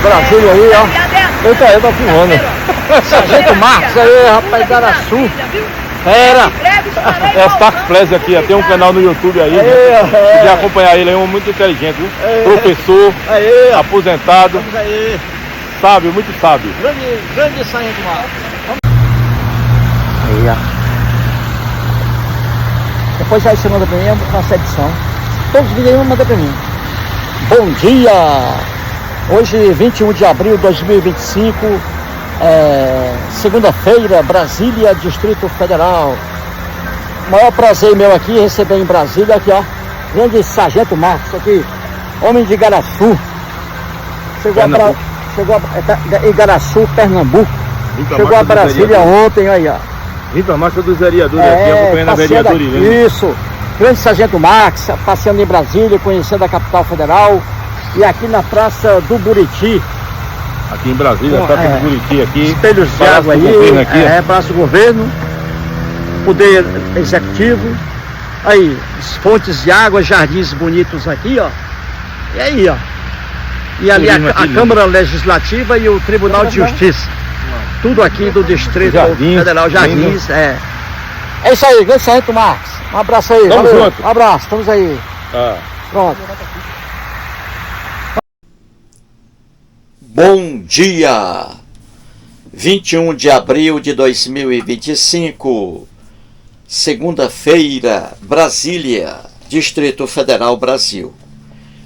Brasília aí, ó. Eita, eu tô filmando. Sargento Marcos aí, rapaz, Igaraçu. Era. É o Taco Flash aqui, ó. Tem um canal no YouTube aí. De acompanhar ele, é um muito inteligente, viu? Professor, aposentado, sábio, muito sábio. Grande Sargento Marcos. Aí, ó. Depois aí você manda pra mim, eu vou fazer edição. Todos os vídeos aí manda pra mim. Bom dia! Hoje, 21 de abril de 2025, segunda-feira, Brasília, Distrito Federal. Maior prazer meu aqui receber em Brasília, aqui ó, grande Sargento Marcos aqui, homem de Igaraçu. Chegou a Igaraçu, Pernambuco. Chegou a Brasília ontem, aí ó. Vim pra marcha dos vereadores aqui, acompanhando a vereadoria. Isso, grande Sargento Marcos, passeando em Brasília, conhecendo a capital federal. E aqui na Praça do Buriti. Aqui em Brasília, Praça do Buriti aqui. Espelhos de água aí, Praça do Governo, Poder Executivo. Aí, fontes de água, jardins bonitos aqui, ó. E aí, ó. E ali a Câmara Legislativa e o Tribunal de Justiça. Tudo aqui do Distrito Federal, Jardins, É isso aí, grande Sargento Marcos. Um abraço aí, Tamo valeu. junto. Um abraço, estamos aí. Pronto. Bom dia! 21 de abril de 2025, segunda-feira, Brasília, Distrito Federal, Brasil.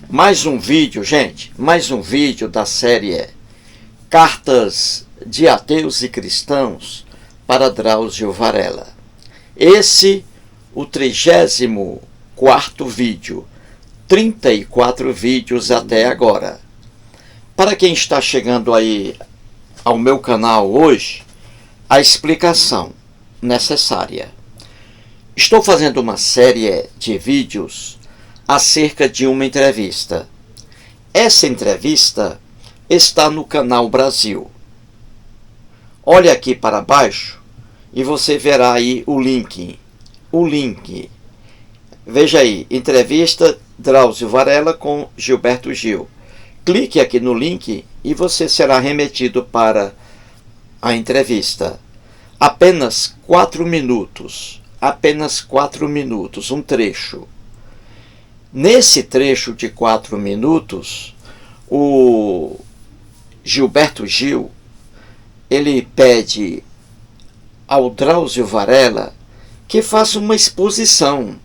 Mais um vídeo, gente, mais um vídeo da série Cartas de Ateus e Cristãos para Drauzio Varela. Esse, o 34º vídeo, 34 vídeos até agora. Para quem está chegando aí ao meu canal hoje, a explicação necessária. Estou fazendo uma série de vídeos acerca de uma entrevista. Essa entrevista está no Canal Brasil. Olhe aqui para baixo e você verá aí o link. Veja aí, entrevista Drauzio Varela com Gilberto Gil. Clique aqui no link e você será remetido para a entrevista. Apenas 4 minutos. Apenas 4 minutos, um trecho. Nesse trecho de 4 minutos, o Gilberto Gil, ele pede ao Drauzio Varela que faça uma exposição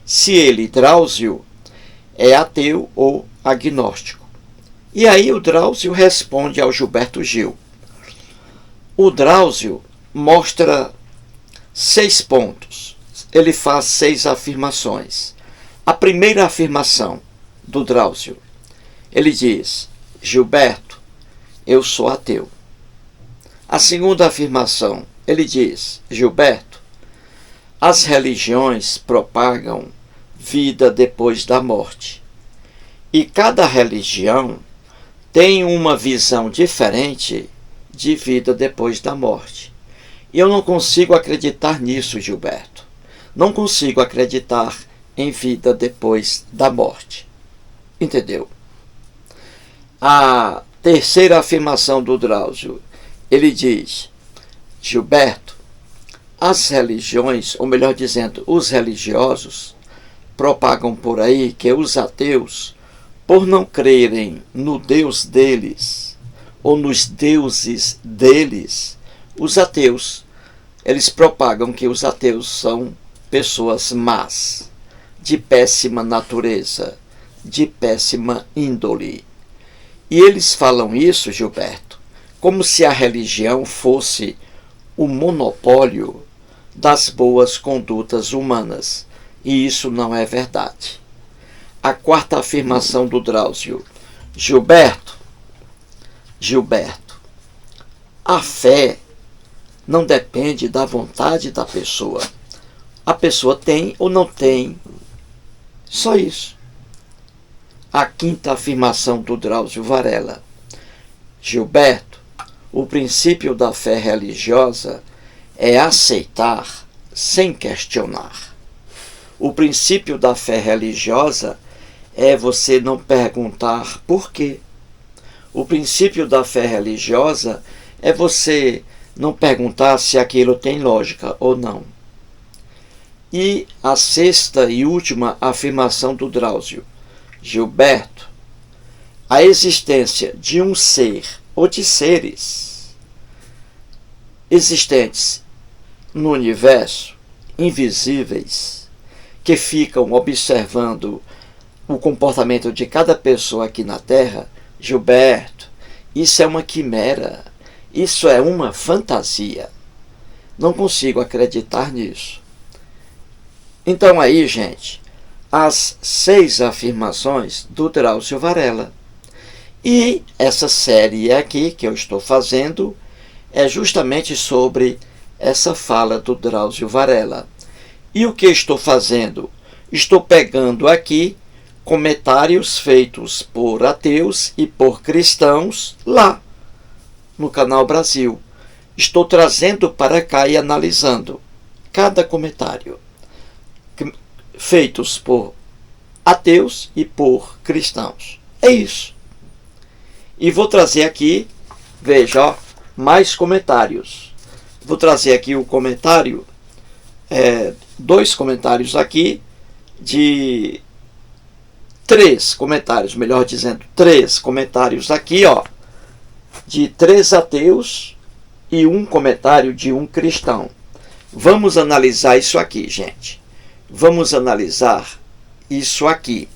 se ele, Drauzio, é ateu ou agnóstico. E aí o Drauzio responde ao Gilberto Gil. O Drauzio mostra 6 pontos. Ele faz 6 afirmações. A primeira afirmação do Drauzio, ele diz: Gilberto, eu sou ateu. A segunda afirmação, ele diz: Gilberto, as religiões propagam vida depois da morte. E cada religião tem uma visão diferente de vida depois da morte. E eu não consigo acreditar nisso, Gilberto. Não consigo acreditar em vida depois da morte. Entendeu? A terceira afirmação do Drauzio, ele diz: Gilberto, as religiões, ou melhor dizendo, os religiosos, propagam por aí que os ateus, por não crerem no Deus deles, ou nos deuses deles, os ateus, eles propagam que os ateus são pessoas más, de péssima natureza, de péssima índole. E eles falam isso, Gilberto, como se a religião fosse o monopólio das boas condutas humanas. E isso não é verdade. A quarta afirmação do Drauzio: Gilberto, a fé não depende da vontade da pessoa. A pessoa tem ou não tem, só isso. A quinta afirmação do Drauzio Varela: Gilberto, o princípio da fé religiosa é aceitar sem questionar. O princípio da fé religiosa é você não perguntar por quê. O princípio da fé religiosa é você não perguntar se aquilo tem lógica ou não. E a sexta e última afirmação do Drauzio Gilberto: a existência de um ser ou de seres existentes no universo, invisíveis, que ficam observando o comportamento de cada pessoa aqui na Terra. Gilberto, isso é uma quimera, isso é uma fantasia. Não consigo acreditar nisso. Então aí, gente, as 6 afirmações do Drauzio Varela. E essa série aqui que eu estou fazendo é justamente sobre essa fala do Drauzio Varela. E o que estou fazendo? Estou pegando aqui comentários feitos por ateus e por cristãos lá no Canal Brasil. Estou trazendo para cá e analisando cada comentário feitos por ateus e por cristãos. É isso. E vou trazer aqui, veja, ó, mais comentários. Vou trazer aqui o comentário, 2 comentários aqui de 3 comentários, melhor dizendo, 3 comentários aqui, ó, de 3 ateus e 1 comentário de 1 cristão. Vamos analisar isso aqui, gente. Vamos analisar isso aqui.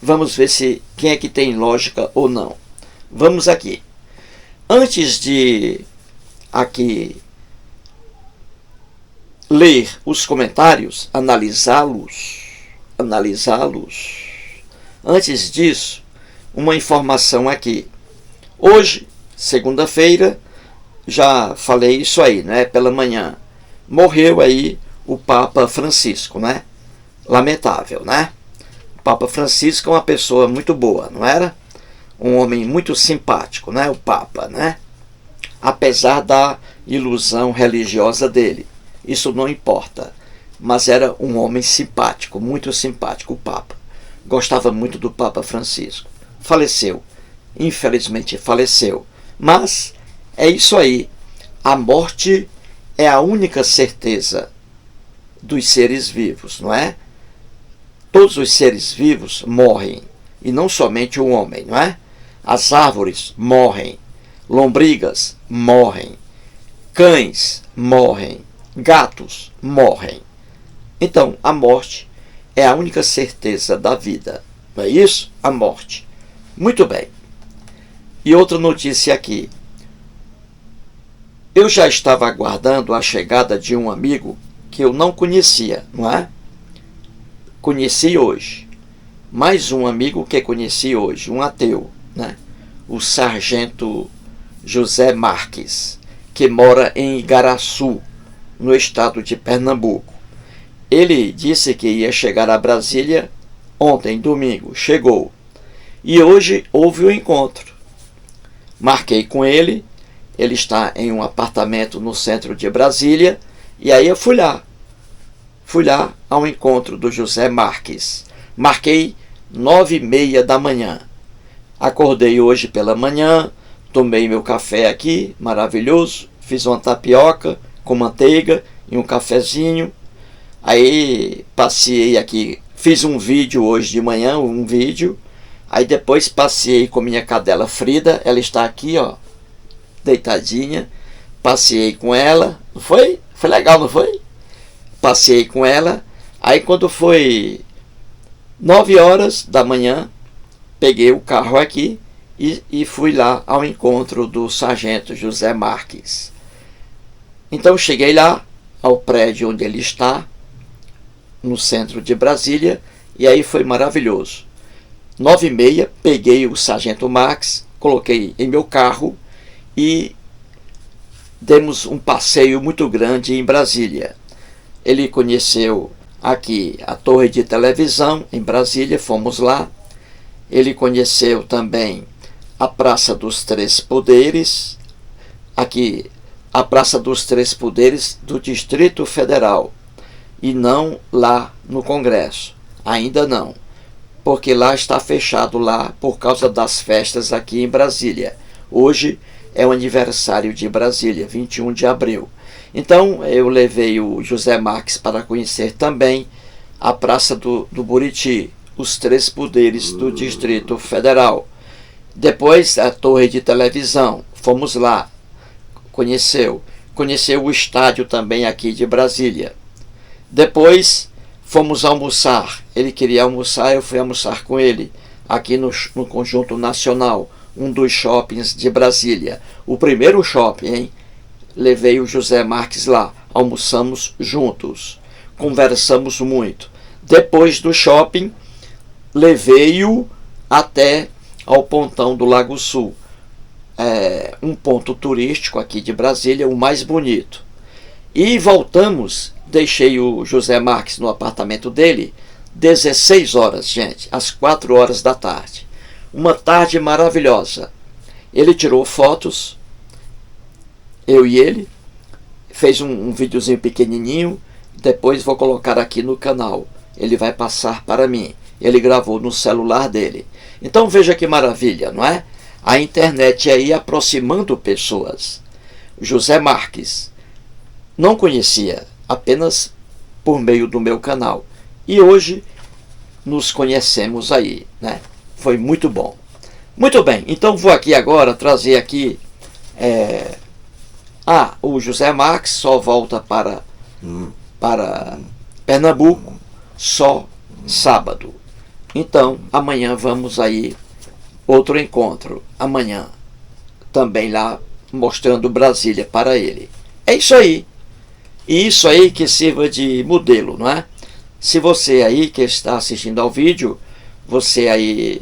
Vamos ver se quem é que tem lógica ou não. Vamos aqui. Antes de aqui ler os comentários, analisá-los. Antes disso, uma informação aqui. Hoje, segunda-feira, já falei isso aí, né? Pela manhã, morreu aí o Papa Francisco, né? Lamentável, né? O Papa Francisco é uma pessoa muito boa, não era? Um homem muito simpático, né? O Papa, né? Apesar da ilusão religiosa dele. Isso não importa. Mas era um homem simpático, muito simpático, o Papa. Gostava muito do Papa Francisco. Faleceu. Infelizmente faleceu. Mas é isso aí. A morte é a única certeza dos seres vivos, não é? Todos os seres vivos morrem. E não somente o homem, não é? As árvores morrem. Lombrigas morrem. Cães morrem. Gatos morrem. Então, a morte é a única certeza da vida. Não é isso? A morte. Muito bem. E outra notícia aqui. Eu já estava aguardando a chegada de um amigo que eu não conhecia, não é? Conheci hoje. Mais um amigo que conheci hoje, um ateu, né? O sargento José Marques, que mora em Igaraçu, no estado de Pernambuco. Ele disse que ia chegar a Brasília ontem, domingo. Chegou. E hoje houve um encontro. Marquei com ele. Ele está em um apartamento no centro de Brasília. E aí eu fui lá. Fui lá ao encontro do José Marques. Marquei 9h30 da manhã. Acordei hoje pela manhã. Tomei meu café aqui, maravilhoso. Fiz uma tapioca com manteiga e um cafezinho. Aí passei aqui, fiz um vídeo hoje de manhã, um vídeo. Aí depois passei com minha cadela Frida, ela está aqui, ó, deitadinha. Passei com ela, não foi? Foi legal, não foi? Passei com ela. Aí quando foi 9h da manhã, peguei o carro aqui e fui lá ao encontro do sargento José Marques. Então cheguei lá, ao prédio onde ele está, no centro de Brasília, e aí foi maravilhoso. 9h30, peguei o sargento Marques, coloquei em meu carro e demos um passeio muito grande em Brasília. Ele conheceu aqui a torre de televisão em Brasília, fomos lá. Ele conheceu também a Praça dos Três Poderes, aqui a Praça dos Três Poderes do Distrito Federal, e não lá no Congresso, ainda não. porque lá está fechado lá por causa das festas aqui em Brasília. Hoje é o aniversário de Brasília, 21 de abril. Então eu levei o José Marques para conhecer também a Praça do Buriti, os 3 poderes do Distrito Federal. Depois a torre de televisão, fomos lá, conheceu o estádio também aqui de Brasília. Depois fomos almoçar, ele queria almoçar, eu fui almoçar com ele, aqui no Conjunto Nacional, um dos shoppings de Brasília. O primeiro shopping, hein? Levei o José Marques lá, almoçamos juntos, conversamos muito. Depois do shopping, levei-o até ao pontão do Lago Sul, um ponto turístico aqui de Brasília, o mais bonito. E voltamos, deixei o José Marques no apartamento dele, 16 horas, gente, às 4 horas da tarde. Uma tarde maravilhosa. Ele tirou fotos, eu e ele, fez um videozinho pequenininho, depois vou colocar aqui no canal. Ele vai passar para mim. Ele gravou no celular dele. Então veja que maravilha, não é? A internet aí aproximando pessoas. José Marques não conhecia, apenas por meio do meu canal. E hoje nos conhecemos aí, né? Foi muito bom. Muito bem, então vou aqui agora trazer aqui... o José Marques só volta para Pernambuco só sábado. Então, amanhã vamos aí, outro encontro. Amanhã, também lá, mostrando Brasília para ele. É isso aí. E isso aí que sirva de modelo, não é? Se você aí que está assistindo ao vídeo, você aí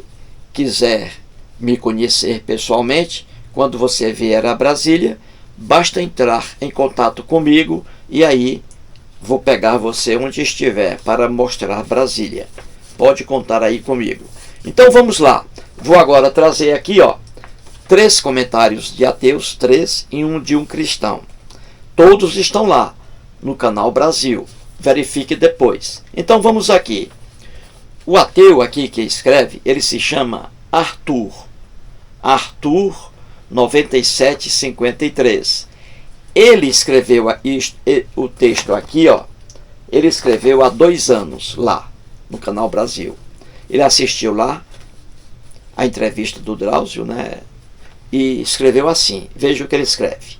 quiser me conhecer pessoalmente, quando você vier a Brasília, basta entrar em contato comigo e aí vou pegar você onde estiver para mostrar Brasília. Pode contar aí comigo. Então vamos lá. Vou agora trazer aqui 3 comentários de ateus, 3 e um de um cristão. Todos estão lá no canal Brasil. Verifique depois. Então vamos aqui. O ateu aqui que escreve, ele se chama Arthur. Arthur 9753. Ele escreveu o texto aqui, ele escreveu há 2 anos lá no canal Brasil. Ele assistiu lá a entrevista do Drauzio, né? E escreveu assim, veja o que ele escreve.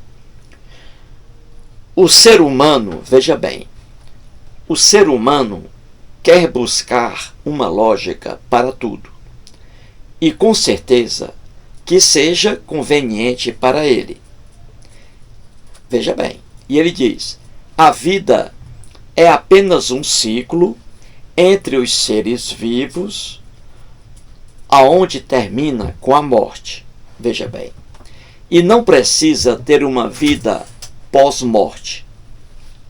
O ser humano, veja bem, o ser humano quer buscar uma lógica para tudo. E com certeza que seja conveniente para ele. Veja bem, e ele diz, a vida é apenas um ciclo entre os seres vivos, aonde termina com a morte. Veja bem, e não precisa ter uma vida pós-morte.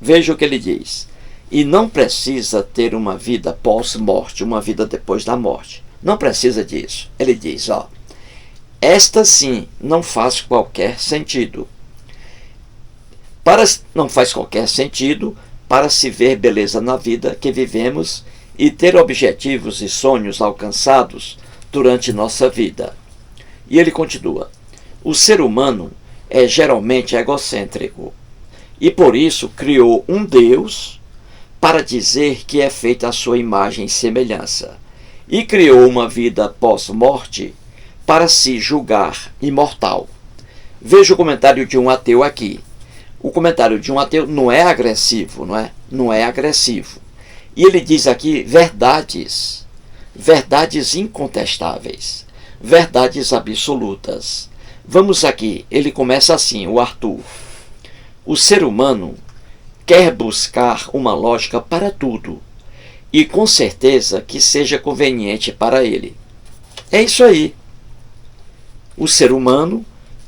Veja o que ele diz, e não precisa ter uma vida pós-morte, uma vida depois da morte. Não precisa disso. Ele diz, esta sim não faz qualquer sentido. Não faz qualquer sentido para se ver beleza na vida que vivemos e ter objetivos e sonhos alcançados durante nossa vida. E ele continua, o ser humano é geralmente egocêntrico e por isso criou um Deus para dizer que é feita a sua imagem e semelhança e criou uma vida pós-morte para se julgar imortal. Veja o comentário de um ateu aqui. O comentário de um ateu não é agressivo, não é? Não é agressivo. E ele diz aqui verdades, verdades incontestáveis, verdades absolutas. Vamos aqui, ele começa assim, o Arthur. O ser humano quer buscar uma lógica para tudo, e com certeza que seja conveniente para ele. É isso aí. O ser humano,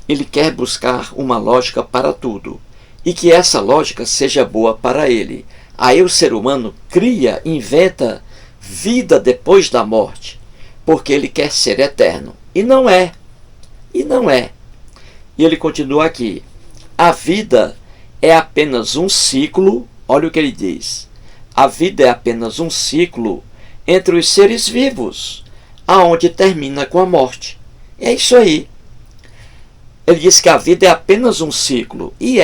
ele quer buscar uma lógica para tudo, e que essa lógica seja boa para ele. Aí o ser humano cria, inventa vida depois da morte, porque ele quer ser eterno. E não é. E não é. E ele continua aqui. A vida é apenas um ciclo, olha o que ele diz. A vida é apenas um ciclo entre os seres vivos, aonde termina com a morte. É isso aí. Ele diz que a vida é apenas um ciclo. E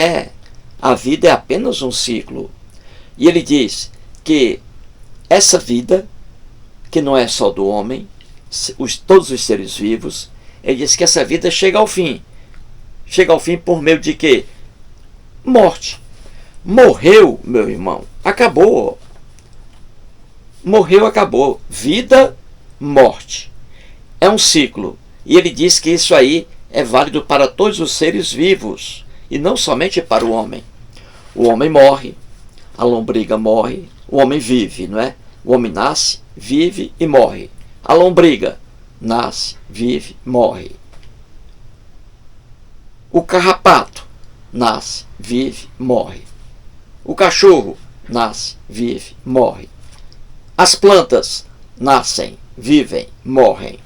a vida é apenas um ciclo. E ele diz que essa vida, que não é só do homem, todos os seres vivos, ele diz que essa vida chega ao fim. Chega ao fim por meio de quê? Morte. Morreu, meu irmão. Acabou. Morreu, acabou. Vida, morte. É um ciclo. E ele diz que isso aí é válido para todos os seres vivos. E não somente para o homem. O homem morre. A lombriga morre. O homem vive, não é? O homem nasce, vive e morre. A lombriga nasce, vive, morre. O carrapato nasce, vive, morre. O cachorro nasce, vive, morre. As plantas nascem, vivem, morrem.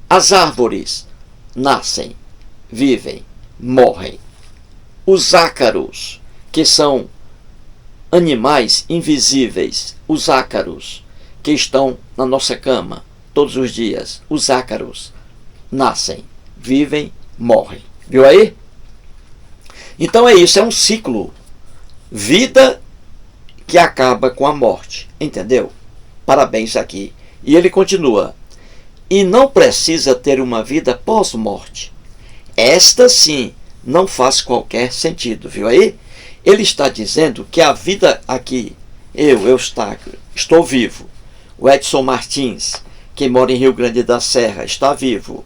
As árvores nascem, vivem, morrem. Os ácaros, que são animais invisíveis, os ácaros, que estão na nossa cama todos os dias, os ácaros nascem, vivem, morrem. Viu aí? Então é isso, é um ciclo. Vida que acaba com a morte. Entendeu? Parabéns aqui. E ele continua. E não precisa ter uma vida pós-morte. Esta sim não faz qualquer sentido. Viu aí? Ele está dizendo que a vida aqui, eu estou vivo. O Edson Martins, que mora em Rio Grande da Serra, está vivo.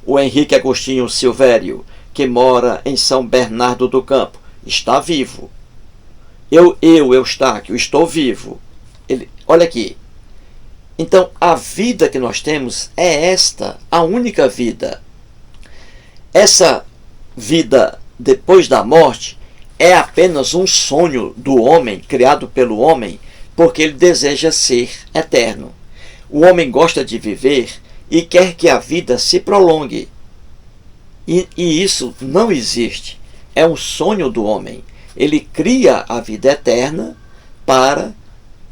O Henrique Agostinho Silvério, que mora em São Bernardo do Campo, está vivo. Eu Eustáquio, estou vivo. Olha aqui. Então, a vida que nós temos é esta, a única vida. Essa vida depois da morte é apenas um sonho do homem, criado pelo homem, porque ele deseja ser eterno. O homem gosta de viver e quer que a vida se prolongue. E isso não existe. É um sonho do homem. Ele cria a vida eterna para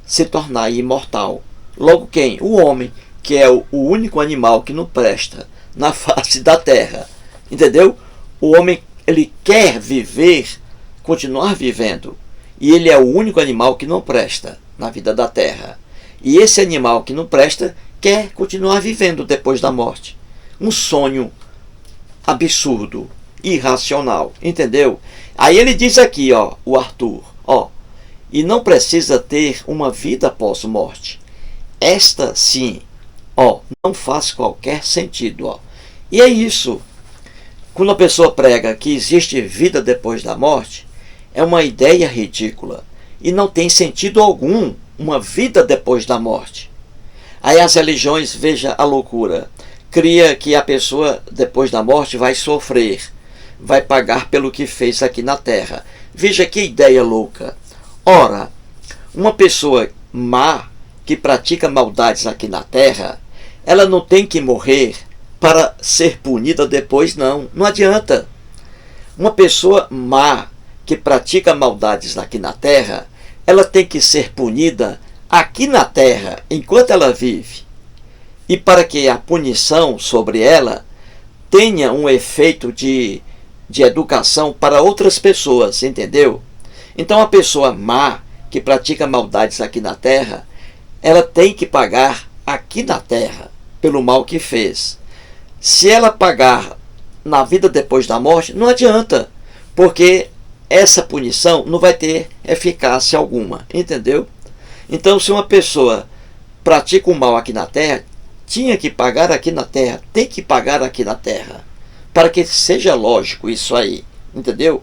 se tornar imortal. Logo quem? O homem, que é o único animal que não presta na face da terra. Entendeu? O homem, ele quer viver, continuar vivendo. E ele é o único animal que não presta na vida da terra. E esse animal que não presta quer continuar vivendo depois da morte. Um sonho absurdo, irracional, entendeu? Aí ele diz aqui, ó, o Arthur, ó, e não precisa ter uma vida pós-morte. Esta sim, ó, não faz qualquer sentido, ó. E é isso. Quando a pessoa prega que existe vida depois da morte, é uma ideia ridícula e não tem sentido algum uma vida depois da morte. Aí as religiões, veja a loucura, cria que a pessoa depois da morte vai sofrer, vai pagar pelo que fez aqui na terra. Veja que ideia louca. Ora, uma pessoa má que pratica maldades aqui na terra, ela não tem que morrer para ser punida depois, não. Não adianta. Uma pessoa má que pratica maldades aqui na terra, ela tem que ser punida aqui na terra, enquanto ela vive. E para que a punição sobre ela tenha um efeito de educação para outras pessoas, entendeu? Então a pessoa má que pratica maldades aqui na terra, ela tem que pagar aqui na terra pelo mal que fez. Se ela pagar na vida depois da morte, não adianta, porque essa punição não vai ter eficácia alguma, entendeu? Então, se uma pessoa pratica o mal aqui na terra, tinha que pagar aqui na terra, tem que pagar aqui na terra, para que seja lógico isso aí, entendeu?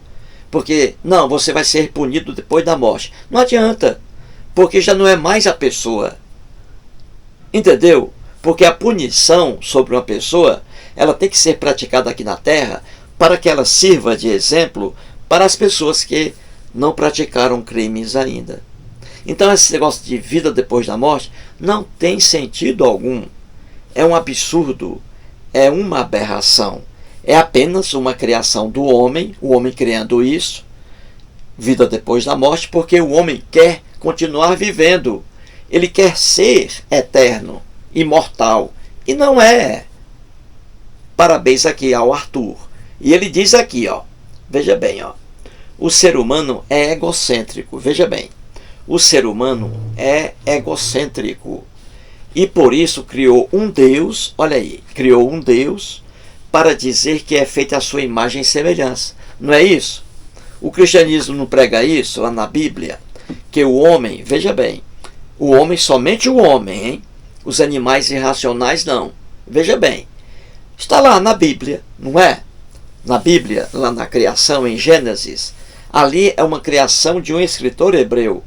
Porque, não, você vai ser punido depois da morte. Não adianta, porque já não é mais a pessoa, entendeu? Porque a punição sobre uma pessoa, ela tem que ser praticada aqui na terra, para que ela sirva de exemplo para as pessoas que não praticaram crimes ainda. Então esse negócio de vida depois da morte não tem sentido algum. É um absurdo, é uma aberração. É apenas uma criação do homem, o homem criando isso, vida depois da morte, porque o homem quer continuar vivendo. ele quer ser eterno, imortal, e não é. Parabéns aqui ao Arthur. E ele diz aqui, ó, veja bem, ó, o ser humano é egocêntrico, veja bem, o ser humano é egocêntrico, e por isso criou um Deus, olha aí, criou um Deus para dizer que é feita a sua imagem e semelhança. Não é isso? O cristianismo não prega isso lá na Bíblia? Que o homem, veja bem, o homem, somente o homem, hein? Os animais irracionais não. Veja bem, está lá na Bíblia, não é? Na Bíblia, lá na criação, em Gênesis, ali é uma criação de um escritor hebreu,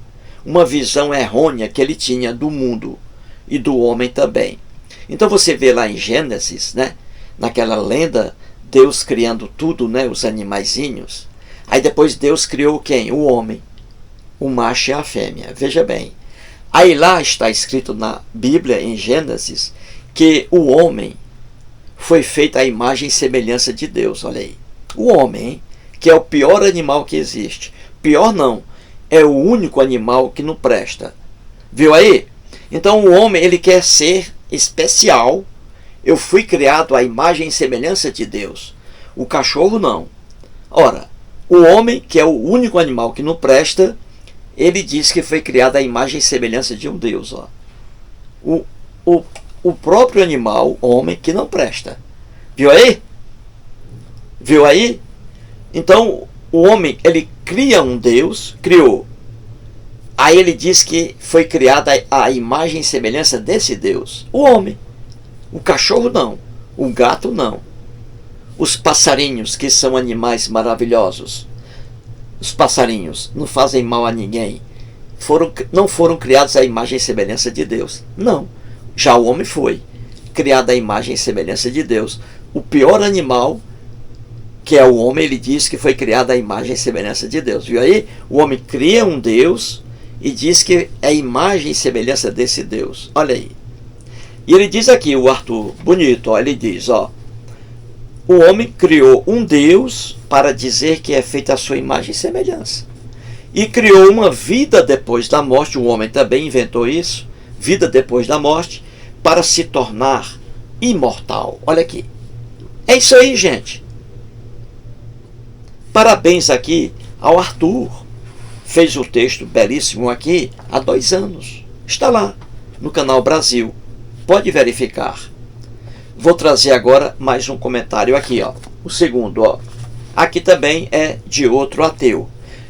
uma visão errônea que ele tinha do mundo e do homem também. Então você vê lá em Gênesis, né? Naquela lenda, Deus criando tudo, né? Os animaizinhos. Aí depois Deus criou quem? O homem, o macho e a fêmea. Veja bem. Aí lá está escrito na Bíblia, em Gênesis, que o homem foi feito à imagem e semelhança de Deus. Olha aí. O homem, hein? Que é o pior animal que existe. Pior não. É o único animal que não presta. Viu aí? Então o homem, ele quer ser especial. Eu fui criado à imagem e semelhança de Deus. O cachorro não. Ora, o homem, que é o único animal que não presta, ele diz que foi criado à imagem e semelhança de um Deus. Ó. O próprio animal, homem, que não presta. Viu aí? Viu aí? Então, o homem, ele cria um Deus, criou. Aí ele diz que foi criada a imagem e semelhança desse Deus. O homem. O cachorro não. O gato não. Os passarinhos, que são animais maravilhosos. Os passarinhos não fazem mal a ninguém. Não foram criados à imagem e semelhança de Deus. Não. Já o homem foi criado à imagem e semelhança de Deus. O pior animal, que é o homem, ele diz que foi criado à imagem e semelhança de Deus. Viu aí? O homem cria um Deus e diz que é a imagem e semelhança desse Deus. Olha aí. E ele diz aqui, o Arthur, bonito, ó, ele diz, ó, o homem criou um Deus para dizer que é feita a sua imagem e semelhança. E criou uma vida depois da morte, o homem também inventou isso, vida depois da morte, para se tornar imortal. Olha aqui. É isso aí, gente. Parabéns aqui ao Arthur. Fez o texto belíssimo aqui há 2 anos. Está lá no canal Brasil. Pode verificar. Vou trazer agora mais um comentário aqui, ó. O segundo, ó. Aqui também é de outro ateu.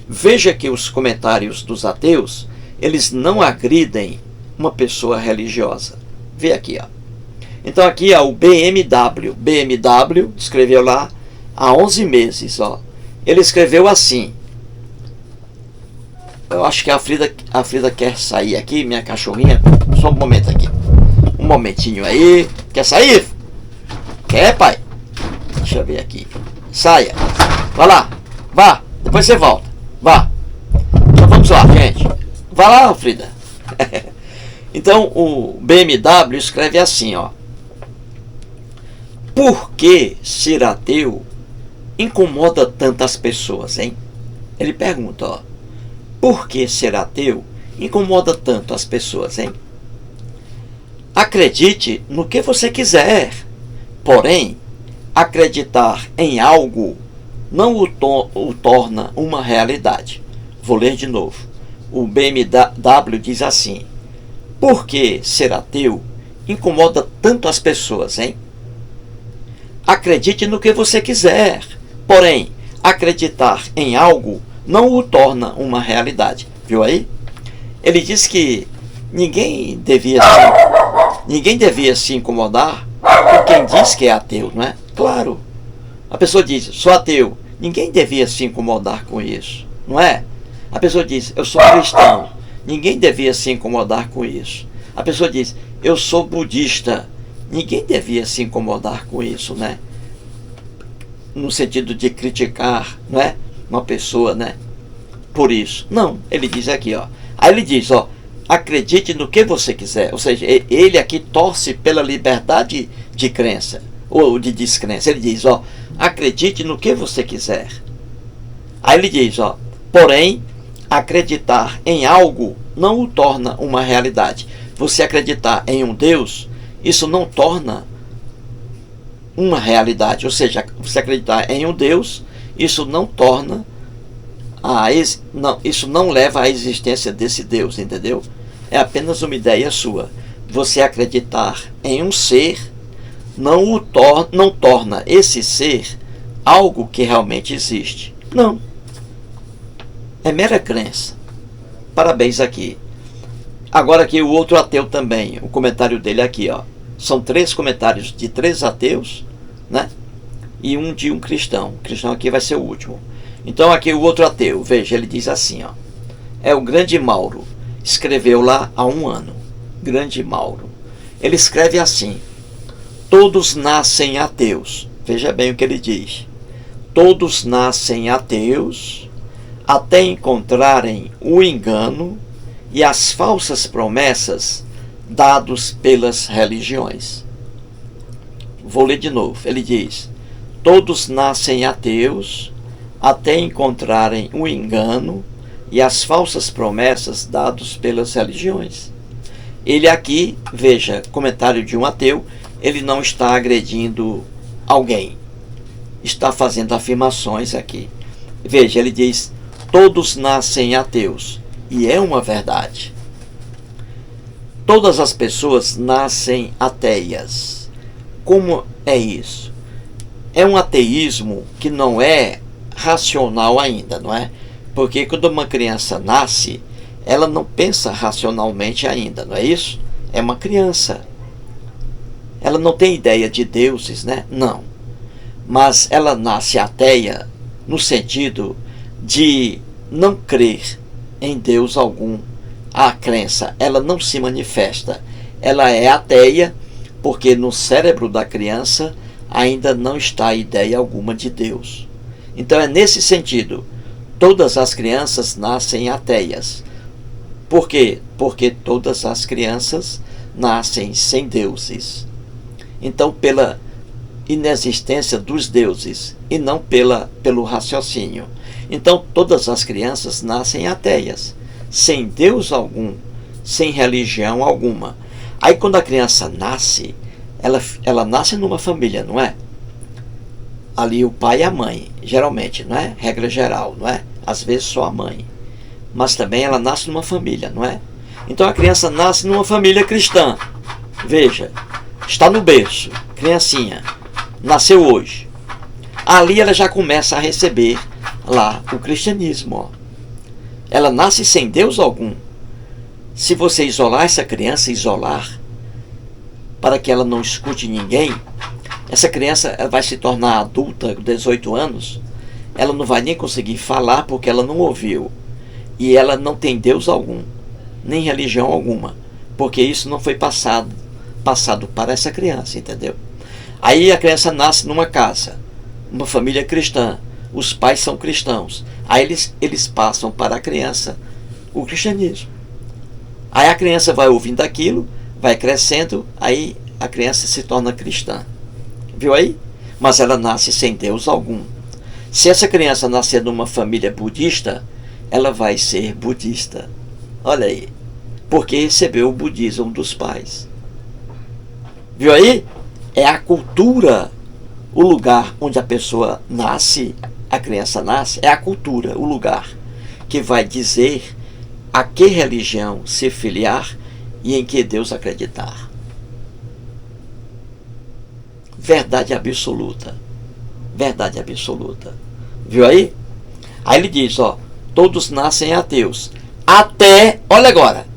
Veja que os comentários dos ateus, eles não agridem uma pessoa religiosa. Vê aqui, ó. Então aqui, ó, o BMW. BMW escreveu lá há 11 meses, ó. Ele escreveu assim. Eu acho que a Frida quer sair aqui, minha cachorrinha. Só um momento aqui. Um momentinho aí. Quer sair? Quer, pai? Deixa eu ver aqui. Saia. Vai lá. Vá. Depois você volta. Vá. Então vamos lá, gente. Vai lá, Frida. Então o BMW escreve assim, ó. Por que ser ateu incomoda tantas pessoas, hein? Ele pergunta, ó. Por que ser ateu incomoda tanto as pessoas, hein? Acredite no que você quiser, porém, acreditar em algo não o torna uma realidade. Vou ler de novo. O BMW diz assim: por que ser ateu incomoda tanto as pessoas, hein? Acredite no que você quiser, porém, acreditar em algo não o torna uma realidade. Viu aí? Ele diz que ninguém devia se incomodar com quem diz que é ateu, não é? Claro. A pessoa diz, sou ateu. Ninguém devia se incomodar com isso, não é? A pessoa diz, eu sou cristão. Ninguém devia se incomodar com isso. A pessoa diz, eu sou budista. Ninguém devia se incomodar com isso, né? No sentido de criticar, não é? Uma pessoa, né? Por isso. Não, ele diz aqui, ó. Aí ele diz, ó, acredite no que você quiser. Ou seja, ele aqui torce pela liberdade de crença, ou de descrença. Ele diz, ó, acredite no que você quiser. Aí ele diz, ó, porém, acreditar em algo não o torna uma realidade. Você acreditar em um Deus, isso não torna uma realidade. Ou seja, você acreditar em um Deus, isso não torna isso não leva à existência desse Deus, entendeu? É apenas uma ideia sua. Você acreditar em um ser não torna esse ser algo que realmente existe. Não. É mera crença. Parabéns aqui. Agora aqui o outro ateu também, o comentário dele aqui, ó. São 3 comentários de 3 ateus, né? E um de um cristão. O cristão aqui vai ser o último. Então aqui o outro ateu, veja, ele diz assim, ó. É o Grande Mauro. Escreveu lá há 1 ano. Grande Mauro. Ele escreve assim: todos nascem ateus. Veja bem o que ele diz. Todos nascem ateus até encontrarem o engano e as falsas promessas dados pelas religiões. Vou ler de novo. Ele diz: todos nascem ateus até encontrarem o engano e as falsas promessas dados pelas religiões. Ele aqui, veja, comentário de um ateu, ele não está agredindo alguém. Está fazendo afirmações aqui. Veja, ele diz: todos nascem ateus. E é uma verdade. Todas as pessoas nascem ateias. Como é isso? É um ateísmo que não é racional ainda, não é? Porque quando uma criança nasce, ela não pensa racionalmente ainda, não é isso? É uma criança. Ela não tem ideia de deuses, né? Não. Mas ela nasce ateia no sentido de não crer em Deus algum. A crença, ela não se manifesta. Ela é ateia porque no cérebro da criança ainda não está ideia alguma de Deus. Então é nesse sentido. Todas as crianças nascem ateias. Por quê? Porque todas as crianças nascem sem deuses. Então, pela inexistência dos deuses e não pelo raciocínio. Então, todas as crianças nascem ateias, sem Deus algum, sem religião alguma. Aí, quando a criança nasce, ela nasce numa família, não é? Ali o pai e a mãe, geralmente, não é? Regra geral, não é? Às vezes só a mãe. Mas também ela nasce numa família, não é? Então a criança nasce numa família cristã. Veja, está no berço, criancinha, nasceu hoje. Ali ela já começa a receber lá o cristianismo, ó. Ela nasce sem Deus algum. Se você isolar essa criança, para que ela não escute ninguém, essa criança ela vai se tornar adulta, com 18 anos, ela não vai nem conseguir falar porque ela não ouviu. E ela não tem Deus algum, nem religião alguma, porque isso não foi passado para essa criança, entendeu? Aí a criança nasce numa casa, uma família cristã, os pais são cristãos. Aí eles passam para a criança o cristianismo. Aí a criança vai ouvindo aquilo, vai crescendo, aí a criança se torna cristã. Viu aí? Mas ela nasce sem Deus algum. Se essa criança nascer numa família budista, ela vai ser budista. Olha aí. Porque recebeu o budismo dos pais. Viu aí? É a cultura, o lugar onde a pessoa nasce, a criança nasce, é a cultura, o lugar que vai dizer a que religião se filiar e em que Deus acreditar. Verdade absoluta. Verdade absoluta. Viu aí? Aí ele diz, ó, todos nascem ateus. Olha agora,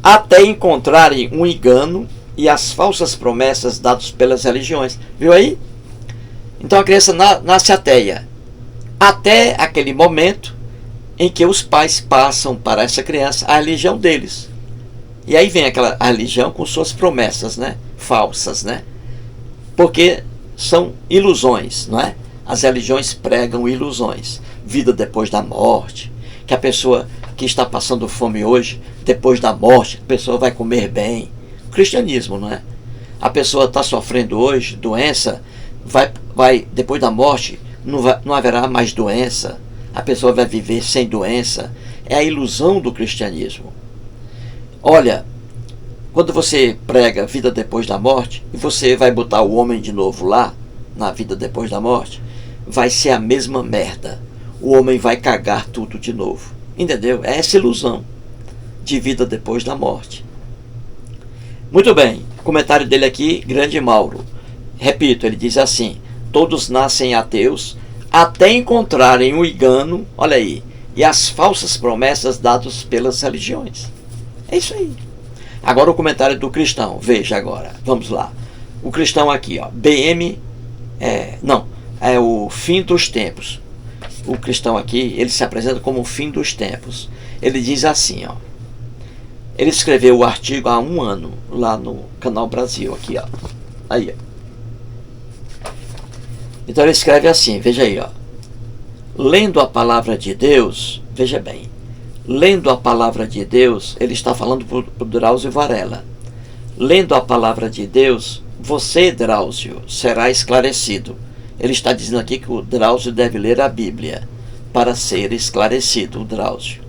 até encontrarem um engano e as falsas promessas dadas pelas religiões. Viu aí? Então a criança nasce ateia. Até aquele momento em que os pais passam para essa criança a religião deles. E aí vem aquela religião com suas promessas, né? Falsas, né? Porque são ilusões, não é? As religiões pregam ilusões. Vida depois da morte. Que a pessoa que está passando fome hoje, depois da morte, a pessoa vai comer bem. O cristianismo, não é? A pessoa está sofrendo hoje, doença, depois da morte, não haverá mais doença. A pessoa vai viver sem doença. É a ilusão do cristianismo. Olha, quando você prega vida depois da morte, e você vai botar o homem de novo lá, na vida depois da morte, vai ser a mesma merda. O homem vai cagar tudo de novo. Entendeu? É essa ilusão de vida depois da morte. Muito bem, comentário dele aqui, grande Mauro. Repito, ele diz assim: todos nascem ateus até encontrarem o engano, olha aí, e as falsas promessas dadas pelas religiões. É isso aí. Agora o comentário do cristão, veja agora, vamos lá. O cristão aqui, ó, é o fim dos tempos. O cristão aqui, ele se apresenta como o fim dos tempos. Ele diz assim, ó. Ele escreveu o artigo há 1 ano, lá no Canal Brasil, aqui, ó. Aí, ó. Então ele escreve assim, veja aí, ó. Lendo a palavra de Deus, veja bem. Lendo a palavra de Deus, ele está falando para o Drauzio Varela. Lendo a palavra de Deus, você, Drauzio, será esclarecido. Ele está dizendo aqui que o Drauzio deve ler a Bíblia para ser esclarecido, o Drauzio.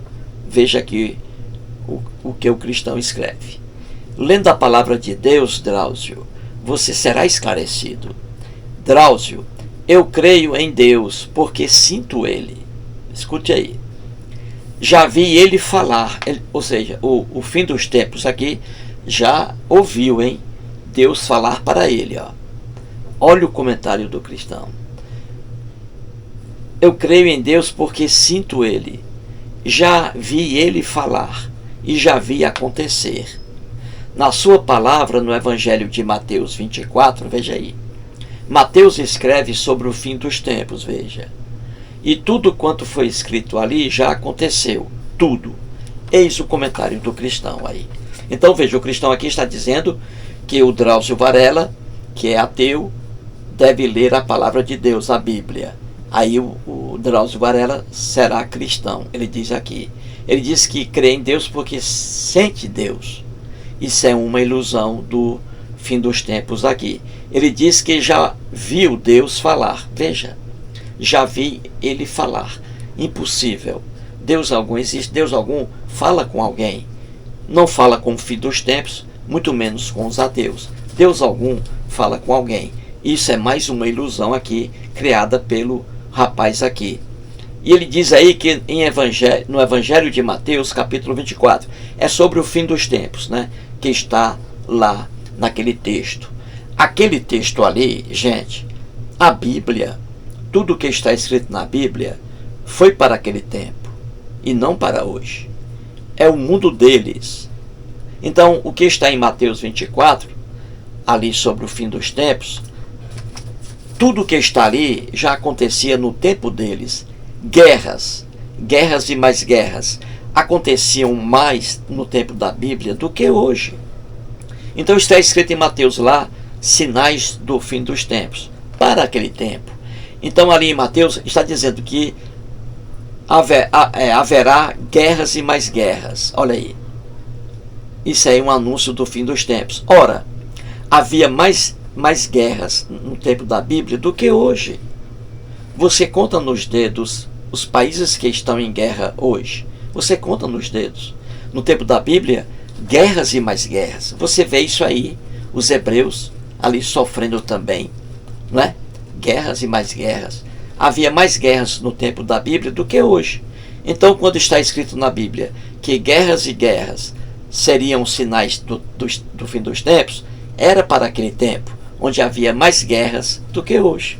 Veja aqui o que o cristão escreve. Lendo a palavra de Deus, Drauzio, você será esclarecido. Drauzio, eu creio em Deus porque sinto Ele. Escute aí. Já vi Ele falar, ou seja, o fim dos tempos aqui, já ouviu, hein? Deus falar para ele, ó. Olha o comentário do cristão. Eu creio em Deus porque sinto Ele. Já vi Ele falar e já vi acontecer. Na sua palavra, no Evangelho de Mateus 24, veja aí. Mateus escreve sobre o fim dos tempos, veja. E tudo quanto foi escrito ali já aconteceu. Tudo. Eis o comentário do cristão aí. Então veja, o cristão aqui está dizendo que o Drauzio Varela, que é ateu, deve ler a palavra de Deus, a Bíblia. Aí o Drauzio Varela será cristão. Ele diz aqui. Ele diz que crê em Deus porque sente Deus. Isso é uma ilusão do fim dos tempos aqui. Ele diz que já viu Deus falar. Veja, já vi Ele falar. Impossível. Deus algum existe. Deus algum fala com alguém. Não fala com o fim dos tempos, muito menos com os ateus. Deus algum fala com alguém. Isso é mais uma ilusão aqui, criada pelo rapaz aqui. E ele diz aí que no Evangelho de Mateus, capítulo 24, é sobre o fim dos tempos, né? Que está lá naquele texto. Aquele texto ali, gente, a Bíblia, tudo que está escrito na Bíblia, foi para aquele tempo e não para hoje. É o mundo deles. Então, o que está em Mateus 24, ali sobre o fim dos tempos, tudo que está ali já acontecia no tempo deles. Guerras e mais guerras aconteciam mais no tempo da Bíblia do que hoje. Então está escrito em Mateus lá, sinais do fim dos tempos, para aquele tempo. Então ali em Mateus está dizendo que haverá guerras e mais guerras. Olha aí. Isso aí é um anúncio do fim dos tempos. Ora, havia mais guerras no tempo da Bíblia do que hoje. Você conta nos dedos os países que estão em guerra hoje. Você conta nos dedos. No tempo da Bíblia, guerras e mais guerras. Você vê isso aí, os hebreus ali sofrendo também, não é? Guerras e mais guerras. Havia mais guerras no tempo da Bíblia do que hoje. Então, quando está escrito na Bíblia que guerras e guerras seriam sinais do fim dos tempos, era para aquele tempo, onde havia mais guerras do que hoje.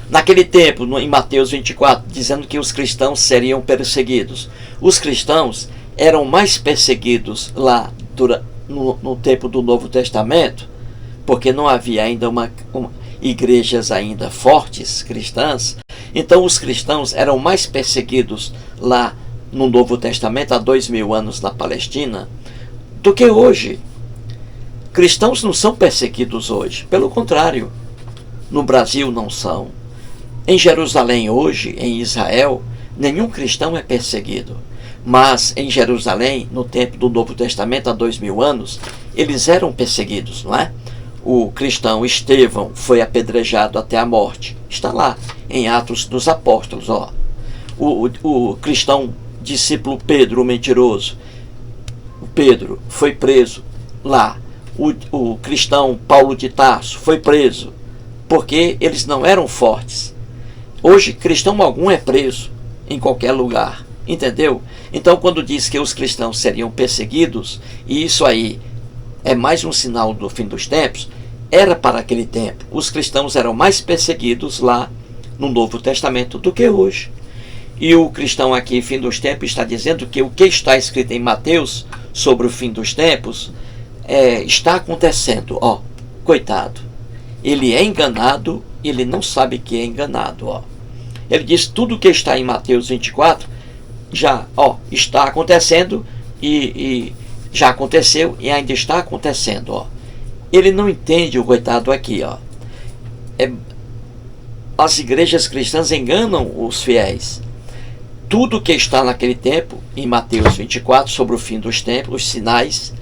Naquele tempo, em Mateus 24, dizendo que os cristãos seriam perseguidos. Os cristãos eram mais perseguidos lá no tempo do Novo Testamento, porque não havia ainda igrejas ainda fortes, cristãs. Então os cristãos eram mais perseguidos lá no Novo Testamento, há 2000 anos na Palestina, do que hoje. Cristãos não são perseguidos hoje, pelo contrário, no Brasil não são. Em Jerusalém hoje, em Israel, nenhum cristão é perseguido. Mas em Jerusalém, no tempo do Novo Testamento, há 2000 anos, eles eram perseguidos, não é? O cristão Estevão foi apedrejado até a morte. Está lá, em Atos dos Apóstolos, ó. O cristão discípulo Pedro, o mentiroso. O Pedro foi preso lá. O cristão Paulo de Tarso foi preso porque eles não eram fortes. Hoje, cristão algum é preso em qualquer lugar, entendeu? Então, quando diz que os cristãos seriam perseguidos, e isso aí é mais um sinal do fim dos tempos, era para aquele tempo. Os cristãos eram mais perseguidos lá no Novo Testamento do que hoje. E o cristão aqui, fim dos tempos, está dizendo que o que está escrito em Mateus sobre o fim dos tempos está acontecendo. Ó, coitado. Ele é enganado, ele não sabe que é enganado. Ó. Ele diz tudo o que está em Mateus 24 já está acontecendo e já aconteceu e ainda está acontecendo. Ó. Ele não entende o coitado aqui. Ó. As igrejas cristãs enganam os fiéis. Tudo que está naquele tempo, em Mateus 24, sobre o fim dos tempos, os sinais,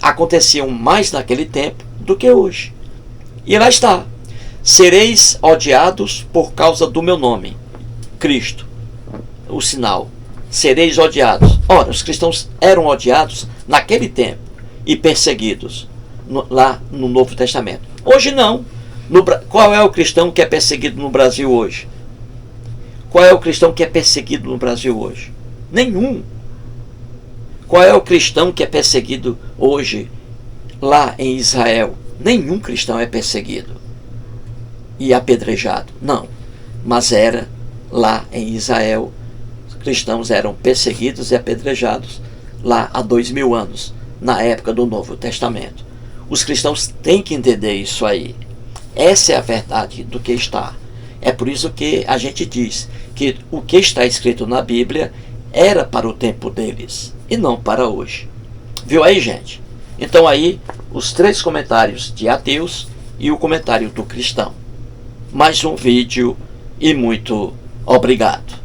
aconteciam mais naquele tempo do que hoje. E lá está. Sereis odiados por causa do meu nome. Cristo. O sinal. Sereis odiados. Ora, os cristãos eram odiados naquele tempo e perseguidos lá no Novo Testamento. Hoje não. Qual é o cristão que é perseguido no Brasil hoje? Qual é o cristão que é perseguido no Brasil hoje? Nenhum. Qual é o cristão que é perseguido hoje lá em Israel? Nenhum cristão é perseguido e apedrejado. Não. Mas era lá em Israel. Os cristãos eram perseguidos e apedrejados lá há 2000 anos, na época do Novo Testamento. Os cristãos têm que entender isso aí. Essa é a verdade do que está. É por isso que a gente diz que o que está escrito na Bíblia era para o tempo deles e não para hoje. Viu aí, gente? Então aí, os 3 comentários de ateus e o comentário do cristão. Mais um vídeo e muito obrigado.